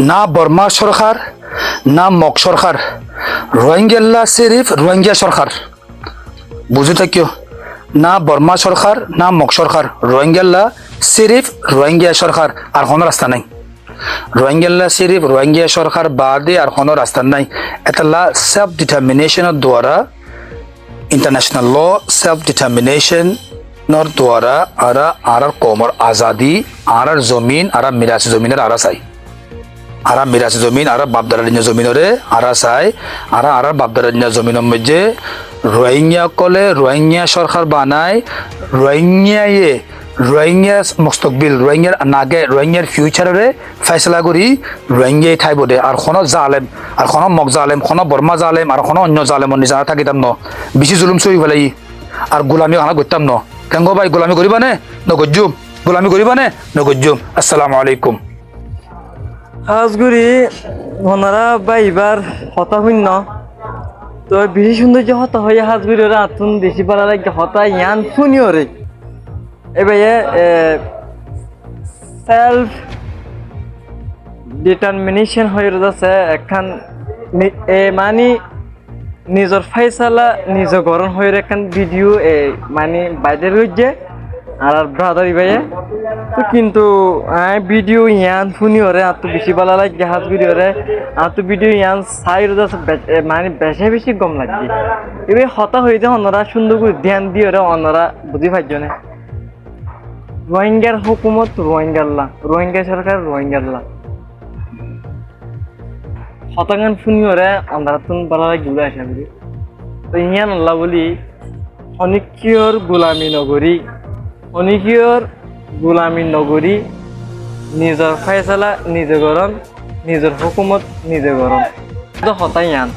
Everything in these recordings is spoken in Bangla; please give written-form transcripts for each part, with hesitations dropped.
না বর্মা সরকার না মক সরকার, রোহিঙ্গা সিরিফ রোহিঙ্গা সরকার। বুঝতে কিয়? না বর্মা সরকার না মক সরকার, রোহিঙ্গা সিরিফ রোহিঙ্গা সরকার, আর কোনো রাস্তা নাই। রোহিঙ্গা সিরিফ রোহিঙ্গা সরকার বাদে আর কোনো রাস্তা নাই। এটা সেলফ ডিটারমিনেশনের দ্বারা, ইন্টারন্যাশনাল ল সেলফ ডিটারমিনেশনের দ্বারা আর কমর আজাদি আর জমিন আর মিরাজ জমিনের আর চাই। আর মিরাজ জমিন আর বাপদারাদিন্য জমিনরে আর চাই। আর বাপদারাদিন্য জমিনের মধ্যে রোহিঙ্গা কলে রোহিঙ্গা সরকার বানায়, রোহিঙ্গা মস্তকবিল রোহিঙ্গার নাগে রোহিঙ্গার ফিউচারে ফেসলা করি রোহিঙ্গাই ঠাইব দে। আর কোনো জালেম আর কোনো মগ জালেম কোনো বর্মা জালেম আর কোনো অন্য জালেম নিজা থাকিতাম ন, বেশি জুলুম চুই ফেলাই আর গোলামি খানা করতাম ন। কেন ভাই গোলামি করিবানে নগজ্জুম, গোলামি করিবানে নগজ্জুম। আসসালামু আলাইকুম। হাজগুড়ি ওনারা বা এবার হতা শূন্য তো বেশি সৌন্দর্য হতা হয়ে হাজগুড়ি ওরা আতুন বেশি ভালো লাগে হতা ইয়ান শুনিও রে এবার সেলফ ডিটারমিনেশন হয়ে যাচ্ছে একখান মানে নিজের ফাইসালা নিজ গরম হয়ে একখান ভিডিও মানে বাইরে রয়েছে আর ব্রাদার ইবাইয়ে তো কিন্তু ভিডিও ইয়ান শুনি ওরে আর তো বেশি ভালো লাগে হাত ভিডিও রে আর তো ভিডিও ইয়ান সাই মানে বেশি গম লাগবে এবার হতা হয়ে যায় অন্যরা সুন্দর করে ধ্যান দিয়ে ওরা অন্যরা বুঝি পাইছ না। রোহিঙ্গার হুকুমত রোহিঙ্গাল্লা, রোহিঙ্গা সরকার রোহিঙ্গাল্লা হতাগান শুনি ওরে আমরা তো ভালো লাগে ঘুরে আসা করি তো ইয়ান আল্লাহ বলি অনিকিয়র গোলামি নগরী, অনিকিয়র গোলামি নগরী, নিজের ফয়সালা নিজে গরম, নিজের হুকুমত নিজে গরম। হতাই ইয়ান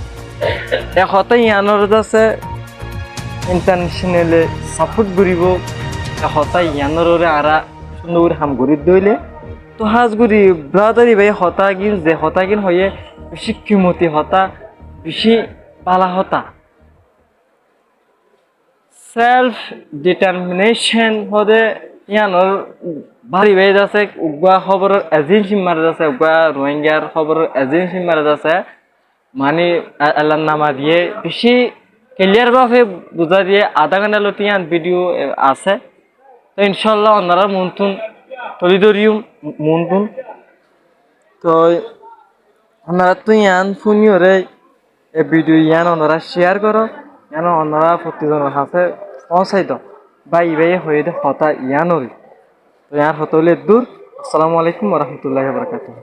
এই হতাই ইয়ানোর আছে ইন্টারন্যাশনালে সাপোর্ট করিব, হতাই ইয়ানোর আরা সুন্দর হাম গরি দইলে তো হাজগুড়ি ব্রাদারি ভাই হতাগিন যে হতাগিন হয়ে বেশি কিমতি হতা বেশি পালা হতা সেলফ ডিটারমিনেশন হদে ইয়ানোর ভারী বেজ আছে উগা খবরের এজেন্সি মারা যাচ্ছে, উগা রোহিঙ্গার খবরের এজেন্সি মারা যাচ্ছে মানে আল্লাহর নামা দিয়ে বেশি ক্লিয়ার ভাবে বুঝা দিয়ে আধা ঘন্টা লতিয়ান ভিডিও আছে তো ইনশাল্লাহ ওনারা মনতুন তলিদরিউম মনতুন তো ওনারা তো ইয়ান শুনিও রে এই ভিডিও ইয়ান ওনারা শেয়ার করো ইয়ান ওনারা প্রতিজনের হাতে পৌঁছাই দাও বা ইবাই হয়ে দে হতা ইয়ানোর তো ইয়ার হতে হলে দূর। আসসালামু আলাইকুম ওয়া রাহমাতুল্লাহি ওয়া বারাকাতুহু।